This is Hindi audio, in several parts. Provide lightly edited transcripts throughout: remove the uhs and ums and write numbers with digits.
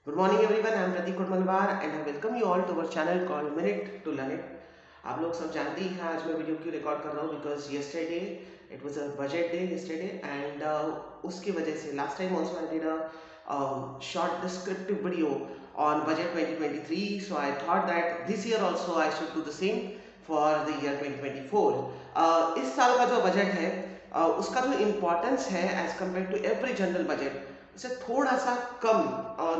Good morning everyone, I am Pratik Kurmalwar and I welcome you all to our channel called Minute to Learn It. आप लोग सब जानते ही हैं आज मैं वीडियो क्यों रिकॉर्ड कर रहा हूँ because yesterday it was a budget day yesterday and उसकी वजह से last time also I did a short descriptive video on budget 2023, so I thought that this year also I should do the same for the year 2024. इस साल का जो बजट है उसका जो इम्पोर्टेंस है as compare to every general budget उसे थोड़ा सा कम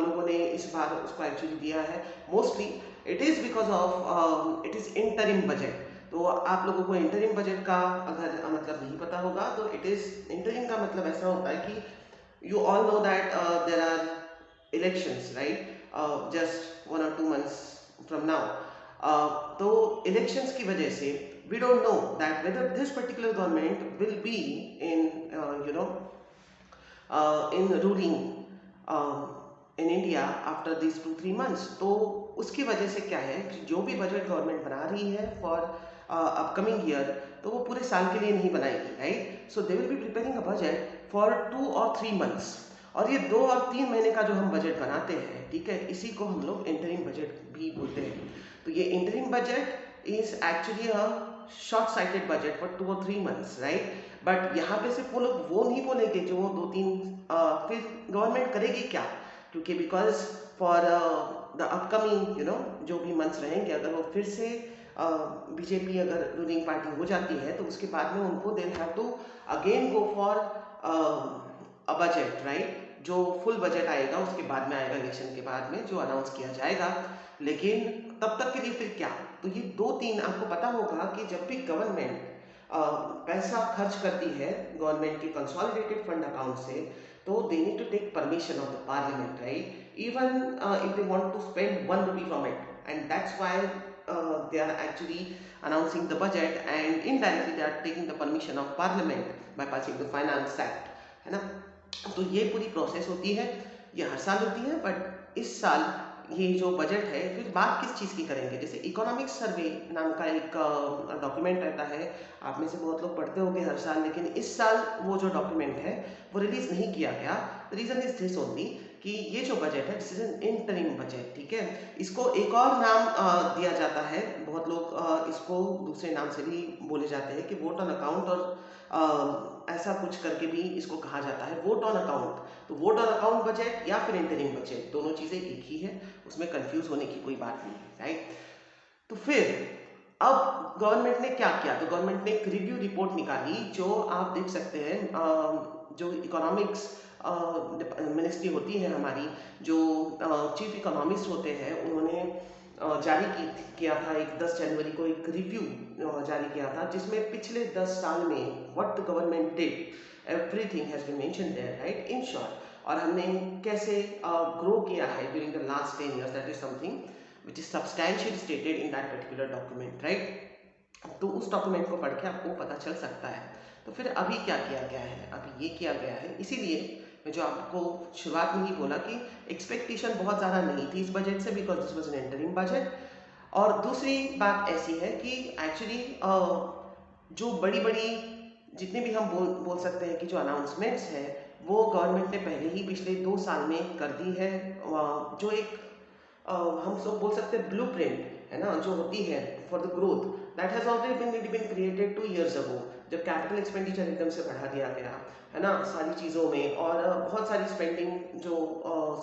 लोगों ने इस बार उसको एक्चुअली दिया है. Mostly it is because of it is interim budget. तो आप लोगों को इंटरिम बजट का अगर मतलब नहीं पता होगा तो इट इज़ इंटरिम का मतलब ऐसा होता है कि you all know that there are elections right just 1 or 2 months from now. तो इलेक्शंस की वजह से we don't know that whether this particular government will be in in ruling in India after these 2-3 months. तो उसकी वजह से क्या है कि जो भी बजट गवर्नमेंट बना रही है फॉर अपकमिंग ईयर तो वो पूरे साल के लिए नहीं बनाएगी right. So they will be preparing a budget for 2 or 3 months. और ये 2 और 3 महीने का जो हम बजट बनाते हैं ठीक है इसी को हम लोग इंटरिम बजट भी बोलते हैं. तो ये interim budget is actually a short sighted budget for 2 or 3 months right. But यहाँ पे सिर्फ वो लोग वो नहीं बोलेंगे जो 2-3 फिर गवर्नमेंट करेगी क्या क्योंकि बिकॉज फॉर द अपकमिंग जो भी मंथ्स रहेंगे अगर वो फिर से बीजेपी अगर रूलिंग पार्टी हो जाती है तो उसके बाद में उनको they have to again go for a budget right. जो फुल बजट आएगा उसके बाद में आएगा इलेक्शन के बाद में जो अनाउंस किया जाएगा. लेकिन तब तक के लिए फिर क्या. तो ये 2-3 आपको पता होगा कि जब भी गवर्नमेंट पैसा खर्च करती है गवर्नमेंट के कंसोलिडेटेड फंड अकाउंट से तो they need to take permission of the parliament right. Even if they want to spend 1 rupee from it and that's why they are actually announcing the budget and indirectly they are taking the permission of parliament by passing the finance act है ना. तो ये पूरी प्रोसेस होती है ये हर साल होती है बट इस साल ये जो बजट है फिर बात किस चीज़ की करेंगे. जैसे इकोनॉमिक सर्वे नाम का एक डॉक्यूमेंट रहता है आप में से बहुत लोग पढ़ते होंगे हर साल लेकिन इस साल वो जो डॉक्यूमेंट है वो रिलीज नहीं किया गया. The reason is this only कि ये जो बजट है this is an interim budget ठीक है. इसको एक और नाम दिया जाता है बहुत लोग इसको दूसरे नाम से भी बोले जाते हैं कि वोट ऑन अकाउंट और ऐसा कुछ करके भी इसको कहा जाता है वोट ऑन अकाउंट. तो वोट ऑन अकाउंट बजट या फिर इंटरिम बजट दोनों चीज़ें एक ही है उसमें कंफ्यूज होने की कोई बात नहीं है राइट. तो फिर अब गवर्नमेंट ने क्या किया तो गवर्नमेंट ने एक रिव्यू रिपोर्ट निकाली जो आप देख सकते हैं जो इकोनॉमिक्स मिनिस्ट्री होती है हमारी जो चीफ इकोनॉमिस्ट होते हैं उन्होंने जारी किया था एक 10 जनवरी को एक रिव्यू जारी किया था जिसमें पिछले 10 साल में what the government did everything has been mentioned there right in short. और हमने कैसे ग्रो किया है during the last 10 years that is something which is substantially stated in that particular document right. तो उस डॉक्यूमेंट को पढ़ के आपको पता चल सकता है. तो फिर अभी क्या किया गया है अभी ये किया गया है इसीलिए मैं जो आपको शुरुआत में ही बोला कि एक्सपेक्टेशन बहुत ज़्यादा नहीं थी इस बजट से because this was an interim budget. और दूसरी बात ऐसी है कि एक्चुअली जो बड़ी बड़ी जितने भी हम बोल सकते हैं कि जो अनाउंसमेंट्स है वो गवर्नमेंट ने पहले ही पिछले 2 साल में कर दी है. जो एक हम सब बोल सकते हैं ब्लूप्रिंट है ना जो होती है for the growth that has already been created 2 years ago जब कैपिटल एक्सपेंडिचर एकदम से बढ़ा दिया गया है ना सारी चीज़ों में और बहुत सारी स्पेंडिंग जो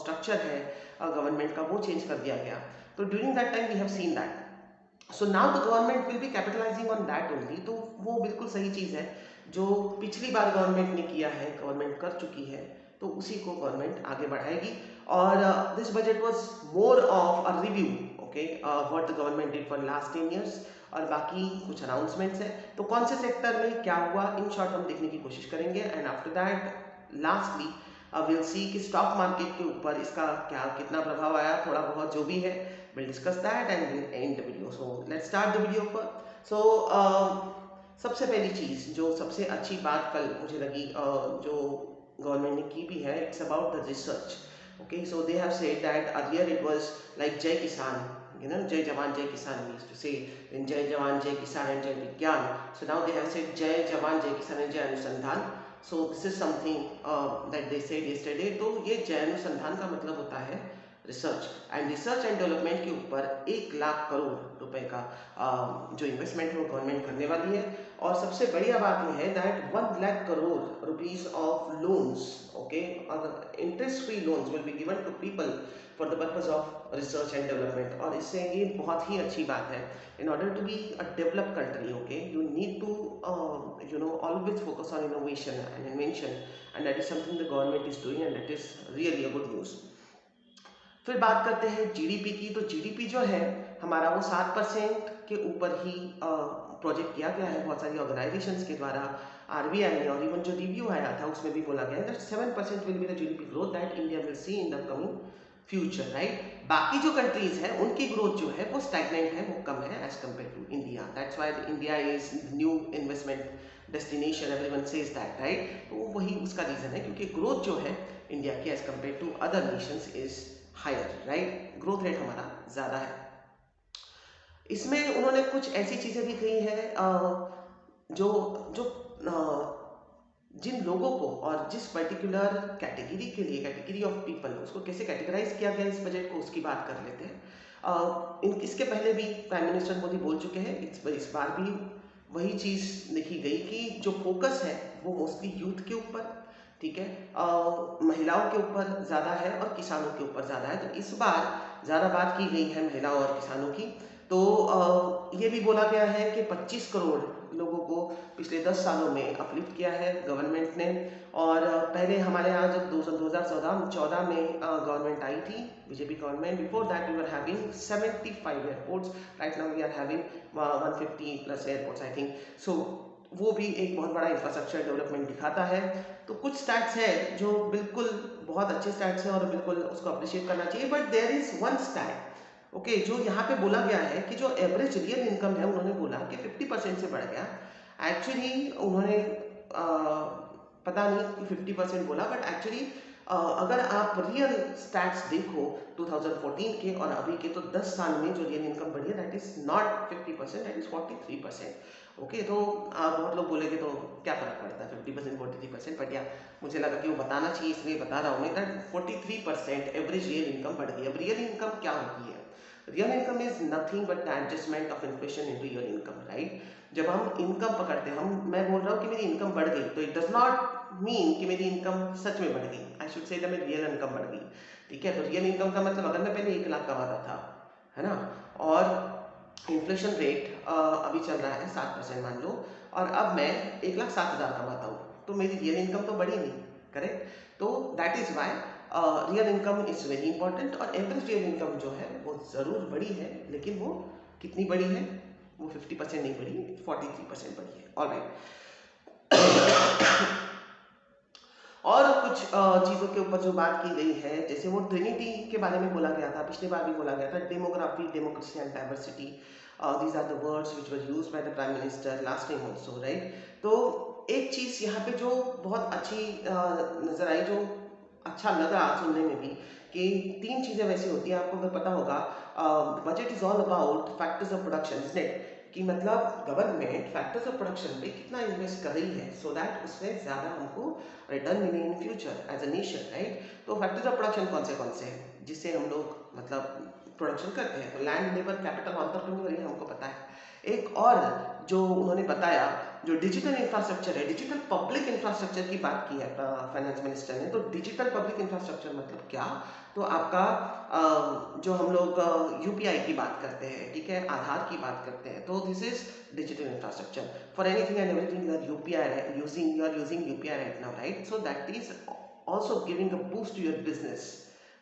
स्ट्रक्चर है गवर्नमेंट का वो चेंज कर दिया गया. तो during that time we have seen that. So now the government will be capitalising on that only. तो वो बिल्कुल सही चीज़ है जो पिछली बार गवर्नमेंट ने किया है गवर्नमेंट कर चुकी है तो उसी को गवर्नमेंट आगे बढ़ाएगी. और this budget was more of a review okay what the government did for last 10 years और बाकी कुछ अनाउंसमेंट्स है. तो कौन से सेक्टर में क्या हुआ इन शॉर्ट हम देखने की कोशिश करेंगे and after that lastly will see कि स्टॉक मार्केट के ऊपर इसका क्या कितना प्रभाव आया थोड़ा बहुत जो भी है we'll discuss that and we'll end the video. So let's start the video first. So सबसे पहली चीज़ जो सबसे अच्छी बात कल मुझे लगी जो गवर्नमेंट ने की भी है it's about the research. Okay, so they have said that earlier it was like Jai Kisan, Jai Jawan, Jai Kisan. We used to say in Jai Jawan, Jai Kisan and Jai Vigyan. So now they have said Jai Jawan, Jai Kisan and Jai Anusandhan. So this is something that they said yesterday. तो ये जय अनुसंधान का मतलब होता है रिसर्च एंड डेवलपमेंट के ऊपर 1 लाख करोड़ रुपए का जो इन्वेस्टमेंट है वो गवर्नमेंट करने वाली है। और सबसे बढ़िया बात यह है that 1 lakh crore rupees of loans, okay, interest free loans will be given to people for the purpose of research and development. और इससे ये बहुत ही अच्छी बात है। in order to be a developed country, okay, you need to always focus on innovation and invention, and that is something the government is doing, and that is really a good news. फिर बात करते हैं जीडीपी की। तो जीडीपी जो है हमारा वो 7% के ऊपर ही प्रोजेक्ट किया गया है बहुत सारी ऑर्गेनाइजेशंस के द्वारा, आरबीआई ने, और इवन जो रिव्यू आया था उसमें भी बोला गया है that 7% will be the GDP growth that India will see in the coming future, right. बाकी जो कंट्रीज हैं उनकी ग्रोथ जो है वो स्टैग्नेंट है, वो कम है as compare to India. That's why India is new investment destination, everyone says that, right. तो वही उसका रीजन है क्योंकि ग्रोथ जो है इंडिया की as compare to other nations is higher, right. Growth rate हमारा ज्यादा है। इसमें उन्होंने कुछ ऐसी चीजें भी कही है जो जो जिन लोगों को और जिस पर्टिकुलर कैटेगरी के लिए, कैटेगरी ऑफ पीपल, उसको कैसे कैटेगराइज किया गया इस बजट को, उसकी बात कर लेते हैं। इसके पहले भी प्राइम मिनिस्टर मोदी बोल चुके हैं, इस बार भी वही चीज लिखी गई कि जो फोकस है वो मोस्टली यूथ के ऊपर, ठीक है, महिलाओं के ऊपर ज़्यादा है और किसानों के ऊपर ज़्यादा है। तो इस बार ज़्यादा बात की गई है महिलाओं और किसानों की। तो ये भी बोला गया है कि 25 करोड़ लोगों को पिछले 10 सालों में अपलिफ्ट किया है गवर्नमेंट ने। और पहले हमारे यहाँ जब 2014 में गवर्नमेंट आई थी, BJP government, before that we were having 75 airports, right now we are having 150 plus airports I think. So वो भी एक बहुत बड़ा इंफ्रास्ट्रक्चर डेवलपमेंट दिखाता है। तो कुछ स्टैट्स है जो बिल्कुल बहुत अच्छे स्टैट्स हैं और बिल्कुल उसको अप्रिशिएट करना चाहिए, but there is one stat, okay, जो यहाँ पे बोला गया है कि जो एवरेज रियल इनकम है, उन्होंने बोला कि 50% से बढ़ गया। एक्चुअली उन्होंने पता नहीं कि 50% बोला, बट एक्चुअली अगर आप रियल स्टैट्स देखो 2014 के और अभी के, तो 10 साल में जो रियल इनकम बढ़ी है that is not 50%, that is 43%। Okay, तो बहुत लोग बोलेंगे तो क्या फर्क पड़ता है 50% 43%, बट या मुझे लगा कि वो बताना चाहिए इसलिए बता रहा हूँ मैं दैट 43% एवरेज रियल इनकम बढ़ गई। अब रियल इनकम क्या होती है? Real income is nothing but the adjustment of inflation in real income, right. जब हम इनकम पकड़ते हैं, मैं बोल रहा हूँ कि मेरी इनकम बढ़ गई, तो इट डज नॉट मीन कि मेरी इनकम सच में बढ़ गई। आई शुड से दैट मेरी रियल इनकम बढ़ गई, ठीक है। तो रियल इनकम का मतलब अगर मैं पहले 1 लाख कमाता था, है ना, और इन्फ्लेशन रेट अभी चल रहा है 7% मान लो, और अब मैं 1,07,000 कमाता हूँ, तो मेरी रियल इनकम तो बढ़ी नहीं, करेक्ट। तो that is why real income is very important. और एवरेज रियल इनकम जो है वो जरूर बढ़ी है, लेकिन वो कितनी बढ़ी है? वो 50% नहीं बढ़ी, 43% बढ़ी है। ऑलराइट। और कुछ चीज़ों के ऊपर जो बात की गई है, जैसे वो ट्रिनिटी के बारे में बोला गया था, पिछली बार भी बोला गया था, demography, democracy and diversity, these are the words which were used by the prime minister last time also, right. तो एक चीज़ यहाँ पे जो बहुत अच्छी नजर आई, जो अच्छा लगा सुनने में भी, कि 3 चीज़ें वैसी होती हैं, आपको अगर पता होगा, budget is all about factors of production, isn't, कि मतलब गवर्नमेंट फैक्टर्स ऑफ प्रोडक्शन पे कितना इन्वेस्ट कर रही है सो दैट उसमें ज़्यादा हमको रिटर्न मिले in future as a nation, right. तो फैक्टर्स ऑफ प्रोडक्शन कौन से हैं जिससे हम लोग मतलब प्रोडक्शन करते हैं? तो लैंड, लेबर, कैपिटल, एंटरप्रेन्योर, ये हमको पता है। एक और जो उन्होंने बताया, जो डिजिटल इंफ्रास्ट्रक्चर है, डिजिटल पब्लिक इंफ्रास्ट्रक्चर की बात की है फाइनेंस मिनिस्टर ने। तो डिजिटल पब्लिक इंफ्रास्ट्रक्चर मतलब क्या? तो आपका जो हम लोग यूपीआई की बात करते हैं, ठीक है, आधार की बात करते हैं, तो this is digital infrastructure for anything and everything you are using UPI right now, right. So that is also giving a boost to your business,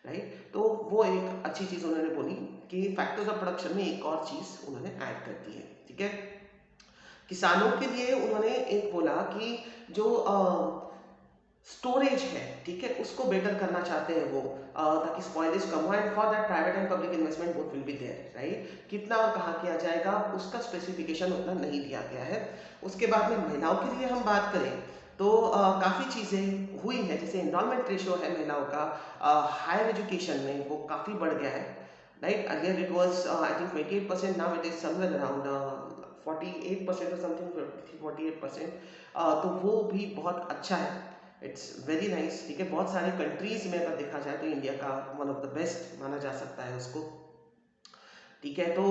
right. तो वो एक अच्छी चीज उन्होंने बोली कि फैक्टर्स ऑफ प्रोडक्शन में एक और चीज उन्होंने ऐड कर दी है, ठीक है। किसानों के लिए उन्होंने एक बोला कि जो स्टोरेज है, ठीक है, उसको बेटर करना चाहते हैं वो, ताकि स्पॉइलेज कम हो, and for that private and public investment both will be there, right. कितना और कहाँ किया जाएगा उसका स्पेसिफिकेशन उतना नहीं दिया गया है। उसके बाद में महिलाओं के लिए हम बात करें तो काफ़ी चीज़ें हुई हैं, जैसे एनरोलमेंट रेशियो है महिलाओं का हायर एजुकेशन में, वो काफ़ी बढ़ गया है, right. Earlier it was I think 28%, now it is somewhere around 48% और समथिंग, 48%। तो वो भी बहुत अच्छा है, इट्स वेरी नाइस, ठीक है। बहुत सारे कंट्रीज में अगर देखा जाए तो इंडिया का वन ऑफ द बेस्ट माना जा सकता है उसको, ठीक है। तो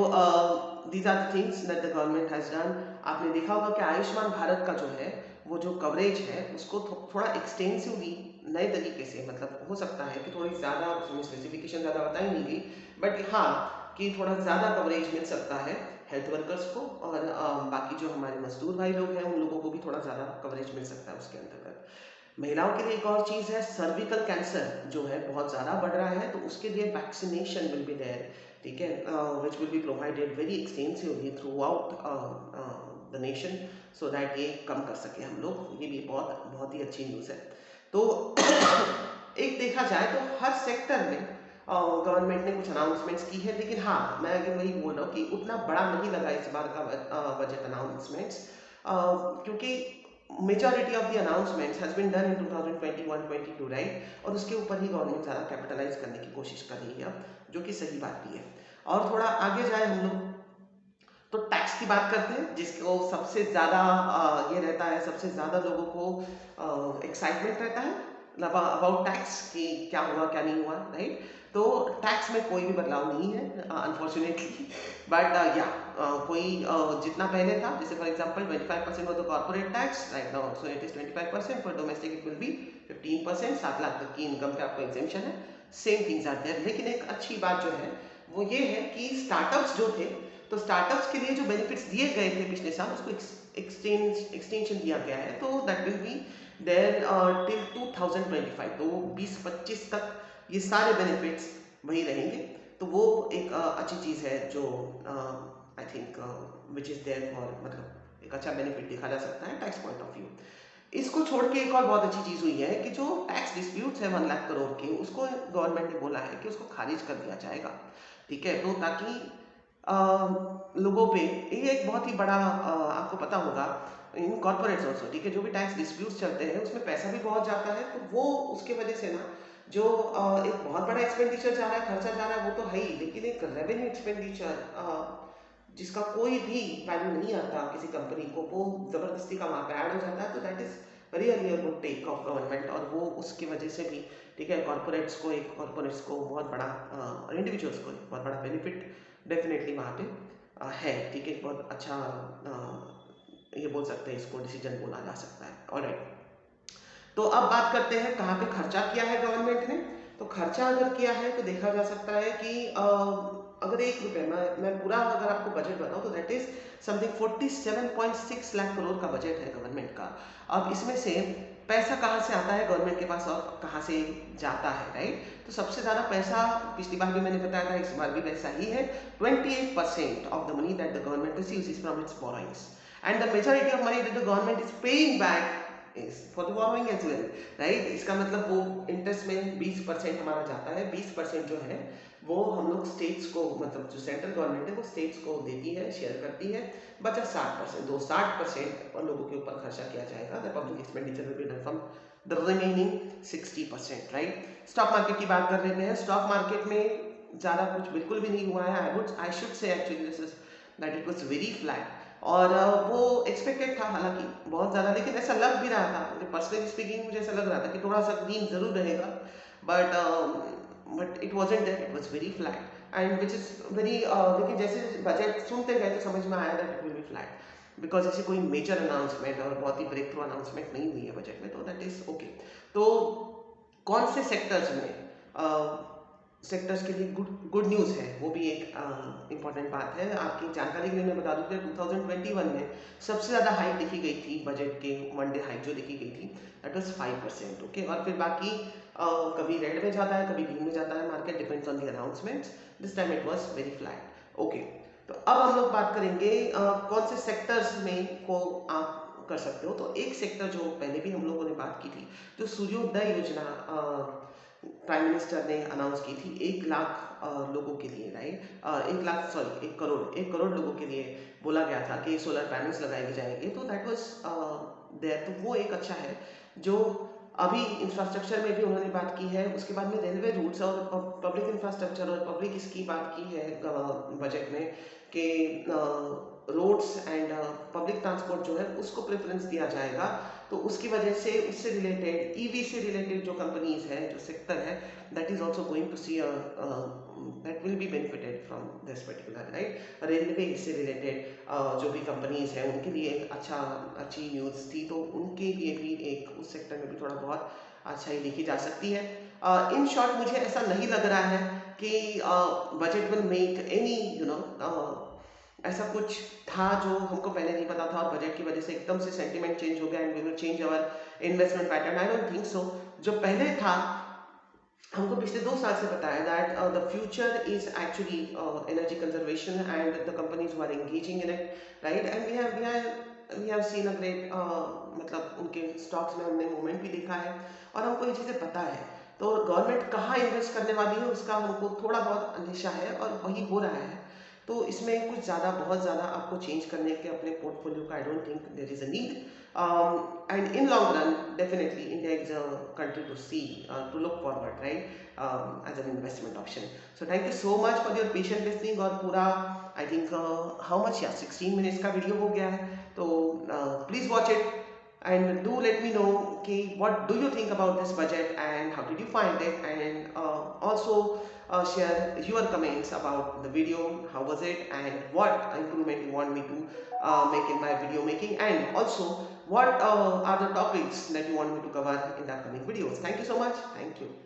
these are the things that the government has done. आपने देखा होगा कि आयुष्मान भारत का जो है वो जो कवरेज है उसको थोड़ा एक्सटेंसिवली नए तरीके से, मतलब हो सकता है कि थोड़ी ज़्यादा उसमें स्पेसिफिकेशन ज़्यादा बताई नहीं गई, बट हाँ कि थोड़ा ज़्यादा कवरेज मिल सकता है हेल्थ वर्कर्स को, और बाकी जो हमारे मजदूर भाई लोग हैं उन लोगों को भी थोड़ा ज़्यादा कवरेज मिल सकता है उसके अंतर्गत। महिलाओं के लिए एक और चीज़ है, सर्विकल कैंसर जो है बहुत ज़्यादा बढ़ रहा है, तो उसके लिए वैक्सीनेशन विल बी देयर, ठीक है, which will be provided very extensively through out the nation, so that ये कम कर सके हम लोग। ये भी बहुत बहुत ही अच्छी न्यूज़ है। तो एक देखा जाए तो हर सेक्टर में गवर्नमेंट ने कुछ अनाउंसमेंट्स की है, लेकिन हाँ मैं अगर वही बोल रहा हूँ कि उतना बड़ा नहीं लगा इस बार का बजट अनाउंसमेंट्स, क्योंकि majority of the announcements has been done in 2021-22, right, और उसके ऊपर ही गवर्नमेंट ज़्यादा कैपिटलाइज करने की कोशिश कर रही है, जो कि सही बात भी है। और थोड़ा आगे जाए हम लोग तो टैक्स की बात करते हैं, जिसको सबसे ज़्यादा ये रहता है, सबसे ज़्यादा लोगों को एक्साइटमेंट रहता है अबाउट टैक्स कि क्या हुआ क्या नहीं हुआ, राइट। तो टैक्स में कोई भी बदलाव नहीं है अनफॉर्चुनेटली, बट या कोई जितना पहले था, जैसे for example 25% of the corporate tax, right now so it is 25%, for domestic it will be 15%, 7 lakh तक की इनकम पे आपको एग्जेम्पशन है, सेम थिंग्स आर देयर। लेकिन एक अच्छी बात जो है वो ये है कि स्टार्टअप्स जो थे, तो स्टार्टअप्स के लिए जो बेनिफिट्स दिए गए थे पिछले साल उसको एक्सटेंशन दिया गया है, तो that will be there till 2025, तो 2025 तक ये सारे बेनिफिट्स वही रहेंगे। तो वो एक अच्छी चीज़ है जो I think which is there for, मतलब एक अच्छा बेनिफिट देखा जा सकता है टैक्स पॉइंट ऑफ व्यू। इसको छोड़ के एक और बहुत अच्छी चीज़ हुई है कि जो टैक्स डिस्प्यूट्स है 1 लाख करोड़ के, उसको गवर्नमेंट ने बोला है कि उसको खारिज कर दिया जाएगा, ठीक है। तो ताकि लोगों पे ये एक बहुत ही बड़ा आपको पता होगा इन कॉर्पोरेट्स ऑल्सो, ठीक है, जो भी टैक्स डिस्प्यूट्स चलते हैं उसमें पैसा भी बहुत जाता है, तो वो उसके वजह से ना जो एक बहुत बड़ा एक्सपेंडिचर जा रहा है, खर्चा जा रहा है, वो तो है ही, लेकिन एक रेवेन्यू एक्सपेंडिचर जिसका कोई भी वैल्यू नहीं आता किसी कंपनी को, वो जबरदस्ती का वहाँ पे ऐड हो जाता है, तो that is really a good take of government, और वो उसकी वजह से भी, ठीक है, कॉर्पोरेट्स को बहुत बड़ा और इंडिविजुअल्स को एक बहुत बड़ा बेनिफिट डेफिनेटली वहाँ पे है, ठीक है, बहुत अच्छा ये बोल सकते हैं, इसको डिसीजन बोला जा सकता है। ऑलराइट, तो अब बात करते हैं कहाँ पे खर्चा किया है गवर्नमेंट ने। तो खर्चा अगर किया है तो देखा जा सकता है कि अगर 1 रुपये मैं पूरा अगर आपको बजट बताऊँ तो that is something 47.6 lakh crore का बजट है गवर्नमेंट का। अब इसमें से पैसा कहाँ से आता है गवर्नमेंट के पास और कहाँ से जाता है, राइट। तो सबसे ज़्यादा पैसा पिछली बार भी मैंने बताया था, इस बार भी वैसा ही है, 28% of the money that the government receives from its borrowings, and the majority of money that the government is paying back is for the borrowing as well, right। इसका मतलब वो इंटरेस्ट में 20% हमारा जाता है, 20% जो है वो हम लोग स्टेट्स को, मतलब जो सेंट्रल गवर्नमेंट है वो स्टेट्स को देती है, शेयर करती है, बचा 60%, तो 60% और लोगों के ऊपर खर्चा किया जाएगा, the public expenditure will be done from the remaining 60%, right. Stock market की बात कर लेते हैं। स्टॉक मार्केट में ज़्यादा कुछ बिल्कुल भी नहीं हुआ है, I should say actually this is that it was very flat, और वो एक्सपेक्टेड था हालांकि बहुत ज़्यादा, लेकिन ऐसा लग भी रहा था, मुझे पर्सनली स्पीकिंग मुझे ऐसा लग रहा था कि थोड़ा सा ग्रीन जरूर रहेगा, but it wasn't that, it was very flat and which is very, लेकिन जैसे बजट सुनते गए तो समझ में आया that it will be flat, because ऐसी कोई मेजर अनाउंसमेंट और बहुत ही ब्रेक थ्रू अनाउंसमेंट नहीं हुई है बजट में, तो दैट इज़ ओके। तो कौन से सेक्टर्स में सेक्टर्स के लिए गुड न्यूज़ है, वो भी एक इम्पॉर्टेंट बात है। आपकी जानकारी के लिए मैं बता दूं कि 2021 में सबसे ज़्यादा हाइक देखी गई थी बजट के, 1 डे हाइक जो देखी गई थी दैट वाज 5%, ओके। और फिर बाकी कभी रेड में जाता है, कभी ग्रीन में जाता है market, depends on the announcements, this time it was very flat, okay. तो अब हम लोग बात करेंगे कौन से सेक्टर्स में को आप कर सकते हो। तो एक सेक्टर जो पहले भी हम लोगों ने बात की थी, जो सूर्योदय योजना प्राइम मिनिस्टर ने अनाउंस की थी 1 लाख लोगों के लिए, राइट, 1 करोड़ लोगों के लिए बोला गया था कि सोलर पैनल्स लगाए जाएंगे, तो दैट वाज देयर। तो वो एक अच्छा है जो अभी इंफ्रास्ट्रक्चर में भी उन्होंने बात की है। उसके बाद में रेलवे रूट्स और पब्लिक इंफ्रास्ट्रक्चर और पब्लिक इसकी बात की है बजट में कि रोड्स एंड पब्लिक ट्रांसपोर्ट जो है उसको प्रेफरेंस दिया जाएगा तो उसकी वजह से उससे रिलेटेड ईवी से रिलेटेड जो कंपनीज है, जो सेक्टर है, that is also going to see that will be benefited from this particular, right. Railway से रिलेटेड जो भी कंपनीज हैं उनके लिए अच्छी न्यूज़ थी, तो उनके लिए भी एक उस सेक्टर में भी थोड़ा बहुत अच्छा ही देखी जा सकती है। इन शॉर्ट मुझे ऐसा नहीं लग रहा है कि बजट विल मेक एनी ऐसा कुछ था जो हमको पहले नहीं पता था और बजट की वजह से एकदम से सेंटिमेंट चेंज हो गया and we will change our investment pattern. I don't think so. जो पहले था हमको पिछले 2 साल से बताया that the future is actually energy conservation and the companies who are engaging in it, right. And we have seen a great मतलब उनके स्टॉक्स में हमने मूवमेंट भी देखा है और हमको ये चीज़ें पता है। तो गवर्नमेंट कहाँ इन्वेस्ट करने वाली है उसका हमको थोड़ा बहुत अंदेशा है और वही हो रहा है। तो इसमें कुछ ज़्यादा बहुत ज़्यादा आपको चेंज करने के अपने पोर्टफोलियो का I don't think there is a need. And in long run definitely India is a country to see, to look forward, right, as an investment option. So thank you so much for your patient listening। और पूरा I think how much, yeah, 16 minutes का वीडियो हो गया है, तो please watch it and do let me know कि what do you think about this budget and how did you find it, and also share your comments about the video, how was it and what improvement you want me to make in my video making, and also what are the topics that you want me to cover in the upcoming videos. Thank you so much. Thank you.